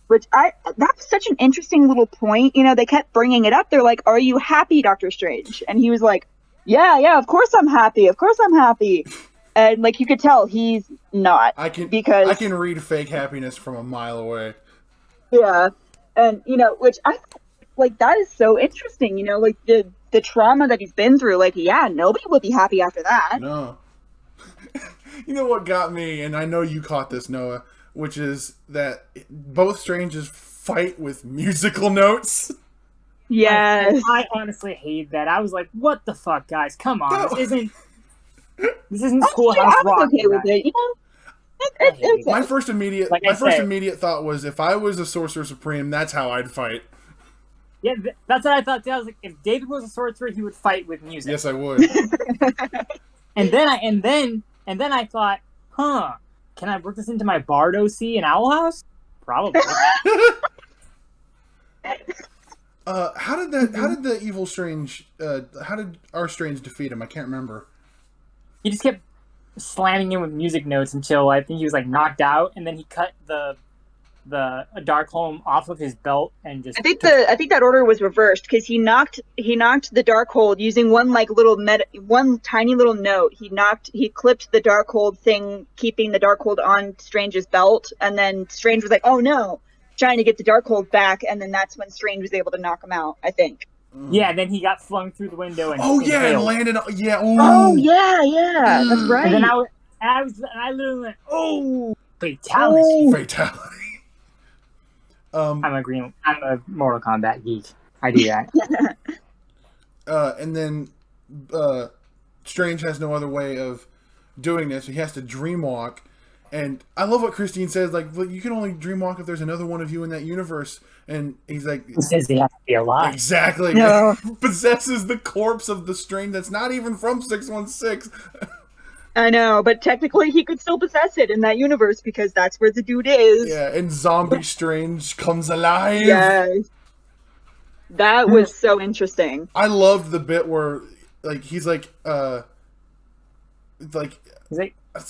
That was such an interesting little point. You know, they kept bringing it up. They're like, are you happy, Doctor Strange? And he was like, yeah, of course I'm happy. Of course I'm happy. And, like, you could tell he's not. I can read fake happiness from a mile away. Yeah. And, you know, which like, that is so interesting. You know, like, the trauma that he's been through. Like, yeah, nobody would be happy after that. No. You know what got me, and I know you caught this, Noah, which is that both Stranges fight with musical notes. Yes. I honestly hate that. I was like, what the fuck, guys? Come on. No. This isn't Schoolhouse Rock. I'm okay with it, you know? My first immediate thought was, if I was a Sorcerer Supreme, that's how I'd fight. Yeah, that's what I thought too. I was like, if David was a sorcerer, he would fight with music. Yes, I would. and then I thought, can I work this into my Bard OC in Owl House? Probably. How did the evil Strange? How did our Strange defeat him? I can't remember. He just kept slamming him with music notes until I think he was like knocked out, and then he cut the Darkhold off of his belt and just. I think that order was reversed because he knocked the Darkhold using one like one tiny little note. He clipped the Darkhold thing, keeping the Darkhold on Strange's belt, and then Strange was like, "Oh no!" trying to get the Darkhold back, and then that's when Strange was able to knock him out. I think. Yeah, then he got flung through the window and and landed. Yeah. Ooh. Oh yeah, that's right. And then I literally went, oh, fatality. Fatality. I'm a Mortal Kombat geek. I do that. And then Strange has no other way of doing this. He has to dreamwalk. And I love what Christine says, like, well, you can only dreamwalk if there's another one of you in that universe. And he's like... He says he has to be alive. Exactly. No. Possesses the corpse of the Strange that's not even from 616. I know, but technically he could still possess it in that universe because that's where the dude is. Yeah, and Zombie Strange comes alive. Yes. That was so interesting. I loved the bit where, like, he's like,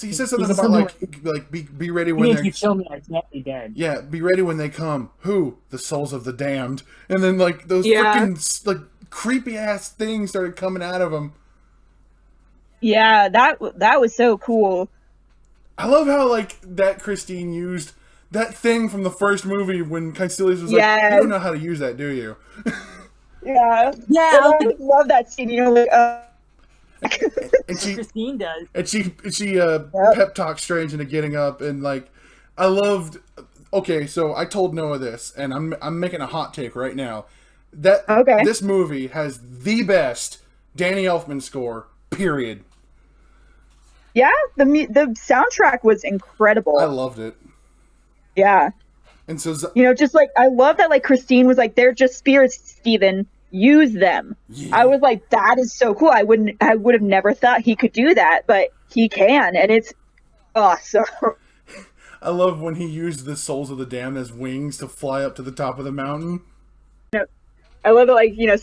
he says something about like be ready when if you kill me, I can't be dead. Yeah, be ready when they come. Who? The souls of the damned. And then like those freaking like creepy ass things started coming out of him. Yeah, that was so cool. I love how like that Christine used that thing from the first movie when Caecilius was like, "You don't know how to use that, do you?" Yeah. I love that scene. You know, like. And Christine does. And she pep talks Strange into getting up, and like I loved. Okay, so I told Noah this, and I'm making a hot take right now. This movie has the best Danny Elfman score. Period. Yeah, the soundtrack was incredible. I loved it. Yeah. And so you know, just like I love that. Like Christine was like, "They're just spirits, Steven. Use them." Yeah. I was like, that is so cool. I would have never thought he could do that, but he can, and it's awesome. I love when he used the souls of the damned as wings to fly up to the top of the mountain. I love it, like, you know,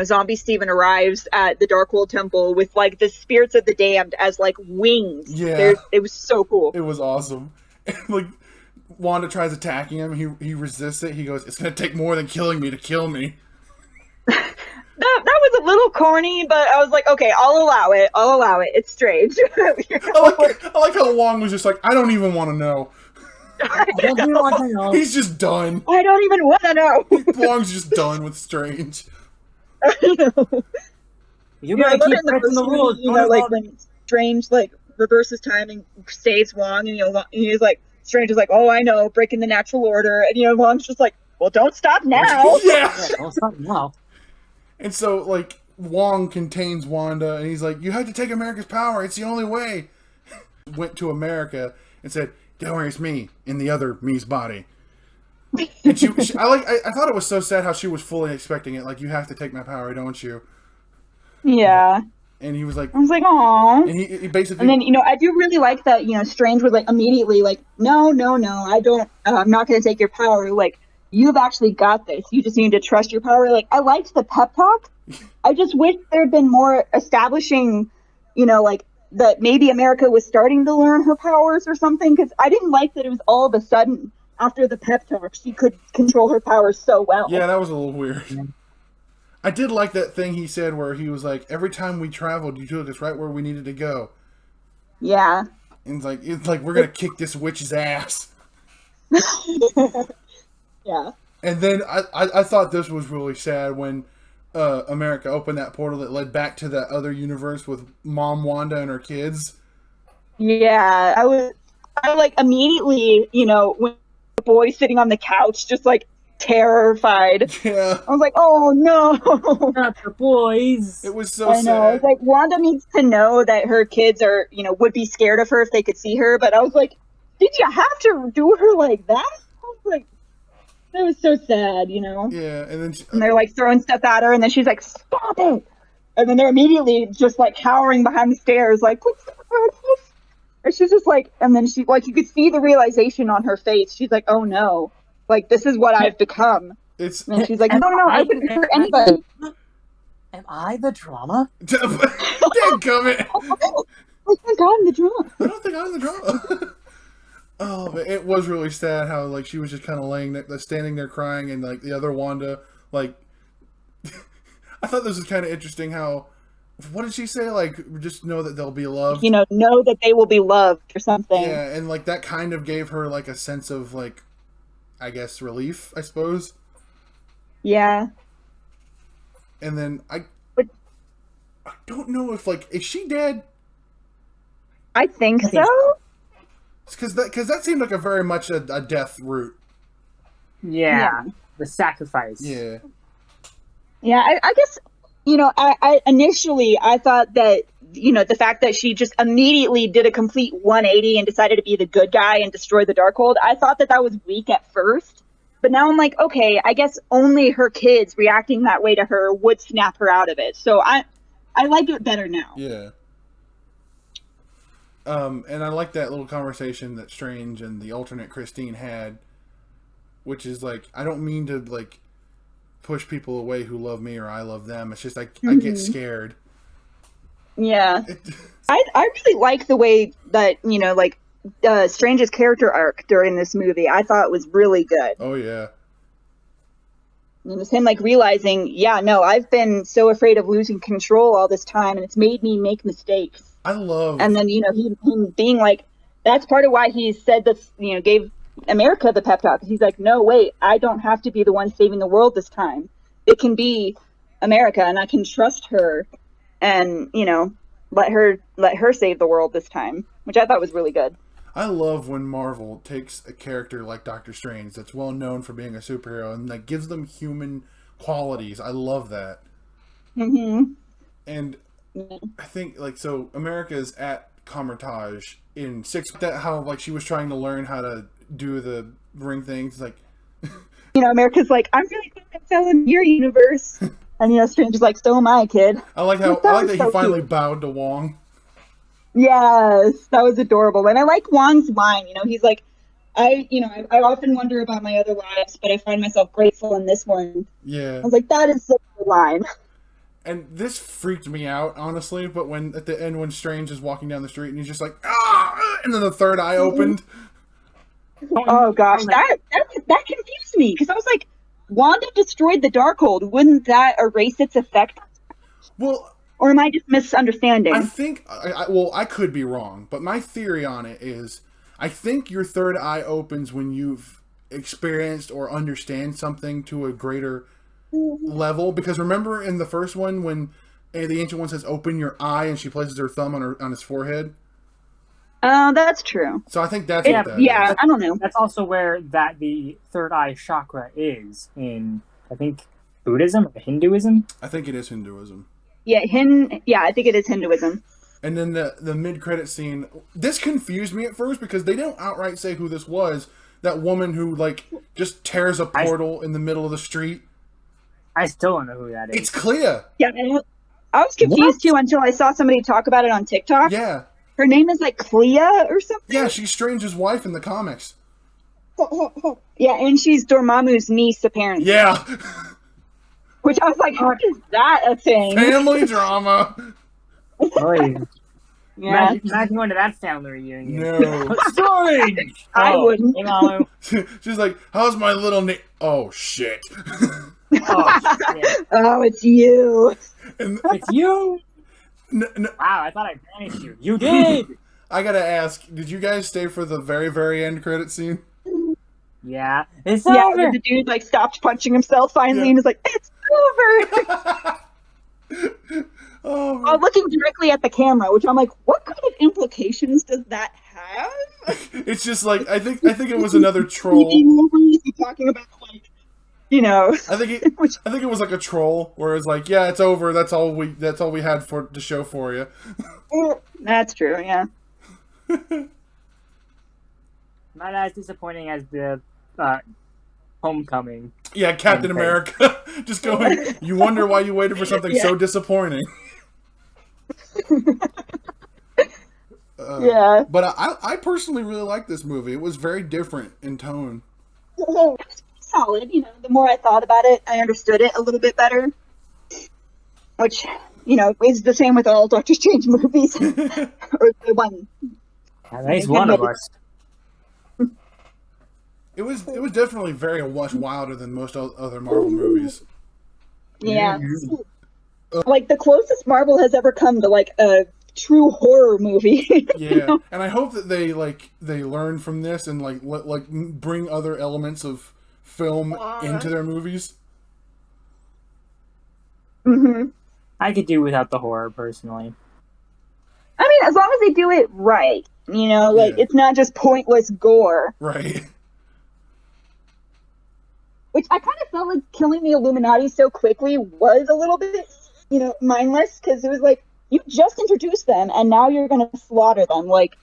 zombie Steven arrives at the Darkhold Temple with like the spirits of the damned as like wings. Yeah. It was so cool. It was awesome. And, like Wanda tries attacking him, he resists it. He goes, "It's gonna take more than killing me to kill me." That was a little corny, but I was like, okay, I'll allow it. It's strange. I like how Wong was just like, "I don't even want to know." I don't even want to know. He's just done. I don't even want to know. Wong's just done with Strange. I know. You gotta keep breaking the rules. You know, like when Strange like reverses time and saves Wong, and you know, he's like, Strange is like, "Oh, I know, breaking the natural order," and you know, Wong's just like, "Well, don't stop now." Yeah, don't stop now. And so, like, Wong contains Wanda, and he's like, "You have to take America's power. It's the only way." Went to America and said, "Don't worry, it's me in the other me's body." And I thought it was so sad how she was fully expecting it. Like, you have to take my power, don't you? Yeah. And he was like, I was like, "Aw." and he basically, And then, I do really like that, Strange was like immediately like, no, I don't, I'm not going to take your power. Like, you've actually got this. You just need to trust your power. Like, I liked the pep talk. I just wish there had been more establishing, like that maybe America was starting to learn her powers or something. Because I didn't like that it was all of a sudden after the pep talk, she could control her powers so well. Yeah, that was a little weird. I did like that thing he said where he was like, every time we traveled, you took us right where we needed to go. Yeah. And it's like we're going to kick this witch's ass. Yeah. And then I thought this was really sad when America opened that portal that led back to that other universe with Mom Wanda and her kids. Yeah, I like immediately, when the boy sitting on the couch, just like terrified. Yeah. I was like, oh no. Not the boys. It was so I know. sad. It's like Wanda needs to know that her kids are, would be scared of her if they could see her. But I was like, did you have to do her like that? I was like, that was so sad, Yeah, and then and they're like throwing stuff at her, and then she's like, stop it. And then they're immediately just like cowering behind the stairs, like, please stop her, please. And she's just like, and then she, like, you could see the realization on her face. She's like, oh no, like, this is what I've become. And she's like, no, I wouldn't hurt anybody. Am I the drama? Dadgummit. I think I'm the drama. I don't think I'm the drama. Oh, man, it was really sad how, like, she was just kind of standing there crying, and, like, the other Wanda, like, I thought this was kind of interesting how, what did she say? Like, just know that they'll be loved. Know that they will be loved or something. Yeah, and, like, that kind of gave her, like, a sense of, like, I guess, relief, I suppose. Yeah. And then I don't know if, like, is she dead? I think so. Because that seemed like a very much a death route. Yeah. The sacrifice. Yeah. Yeah, I guess, I initially I thought that, the fact that she just immediately did a complete 180 and decided to be the good guy and destroy the Darkhold, I thought that was weak at first. But now I'm like, okay, I guess only her kids reacting that way to her would snap her out of it. So I like it better now. Yeah. And I like that little conversation that Strange and the alternate Christine had, which is like, I don't mean to, like, push people away who love me or I love them. It's just like, I get scared. Yeah. I really like the way that, Strange's character arc during this movie. I thought was really good. Oh, yeah. It was him, like, realizing, yeah, no, I've been so afraid of losing control all this time, and it's made me make mistakes. I love... And then, him being like, that's part of why he said this, gave America the pep talk. He's like, no, wait, I don't have to be the one saving the world this time. It can be America, and I can trust her and, let her save the world this time, which I thought was really good. I love when Marvel takes a character like Doctor Strange that's well known for being a superhero and, like, gives them human qualities. I love that. Mm-hmm. And I think, like, so America's at Comertage in 6. That how, like, she was trying to learn how to do the ring things. Like, America's like, I'm really glad I fell in your universe. And, Strange is like, so am I, kid. I like that he finally bowed to Wong. Yes, that was adorable. And I like Wong's line. He's like, I often wonder about my other lives, but I find myself grateful in this one. Yeah. I was like, that is such a line. And this freaked me out, honestly, but at the end when Strange is walking down the street and he's just like, ah, and then the third eye opened. Oh gosh, that confused me, because I was like, Wanda destroyed the Darkhold. Wouldn't that erase its effect? Well... Or am I just misunderstanding? I think, I could be wrong, but my theory on it is, I think your third eye opens when you've experienced or understand something to a greater level. Because remember in the first one when the Ancient One says, open your eye, and she places her thumb on his forehead? That's true. So I think that's what that is. I don't know. That's also where the third eye chakra is in, I think, Buddhism or Hinduism? I think it is Hinduism. Yeah, I think it is Hinduism. And then the mid-credit scene, this confused me at first because they don't outright say who this was. that woman who like just tears a portal in the middle of the street. I still don't know who that is. It's Clea. Yeah, I was confused too until I saw somebody talk about it on TikTok. Yeah. Her name is like Clea or something. Yeah, she's Strange's wife in the comics. Yeah, and she's Dormammu's niece apparently. Yeah. Which I was like, how is that a thing? Family drama. Boy. Yeah. Imagine going to that family reunion. No. Strange! I wouldn't. Hey, Malu. She's like, how's my little Oh, shit. Oh, shit. Oh, it's you. And, It's you? wow, I thought I banished you. You did! I gotta ask, did you guys stay for the very, very end credit scene? Yeah. It's Yeah, over! the dude like stopped punching himself finally and was like, it's over. Oh, While looking directly at the camera, which I'm like, what kind of implications does that have? it's just like I think it was another troll. Talking about like, you know. I think it was like a troll where it's like, yeah, it's over. That's all we had to show for you. That's true. Yeah. Not as disappointing as the Homecoming. Yeah, Captain America. Just going. You wonder why you waited for something so disappointing. Yeah. But I personally really like this movie. It was very different in tone. It's solid. You know, the more I thought about it, I understood it a little bit better. Which, you know, is the same with all Doctor Strange movies. Or the one. At least one of us. It was definitely very much wilder than most other Marvel movies. Yeah. Like the closest Marvel has ever come to like a true horror movie. Yeah, and I hope that they learn from this and like bring other elements of film into their movies. Mm-hmm. I could do without the horror personally. I mean, as long as they do it right, you know, like it's not just pointless gore. Right. Which I kind of felt like killing the Illuminati so quickly was a little bit, you know, mindless, because it was like, you just introduced them and now you're going to slaughter them. Like,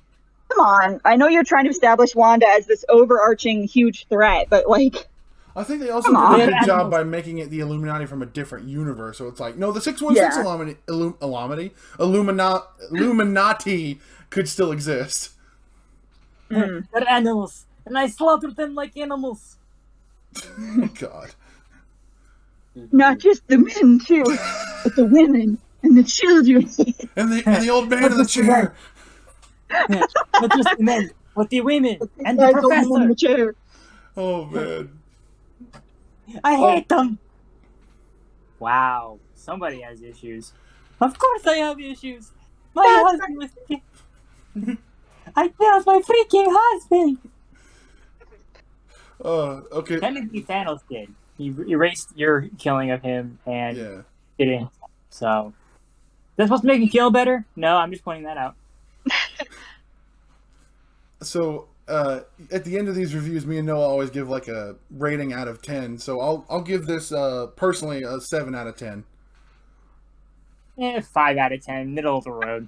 come on. I know you're trying to establish Wanda as this overarching huge threat, but like... I think they also did a good job by making it the Illuminati from a different universe. So it's like, no, the 616 Illuminati could still exist. They're animals, and I slaughtered them like animals. God. Not just the men, too, but the women and the children. and the old man in the chair. Yeah, not just the men, but the women and the professor. In the chair. Oh, man. I hate them. Wow, somebody has issues. Of course I have issues. My husband was... I killed my freaking husband. Okay. Technically, Thanos did. He erased your killing of him and did it. So, is that supposed to make me feel better? No, I'm just pointing that out. So, at the end of these reviews, me and Noah always give like a rating out of 10. So I'll give this personally a 7 out of 10. 5 out of 10, middle of the road.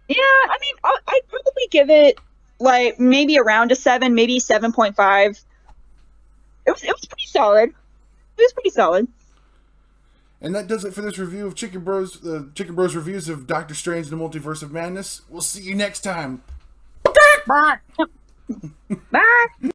Yeah, I mean, I'd probably give it like maybe around a 7, maybe 7.5. It was pretty solid. It was pretty solid. And that does it for this review of Chicken Bros. Chicken Bros reviews of Doctor Strange and the Multiverse of Madness. We'll see you next time. Bye. Bye.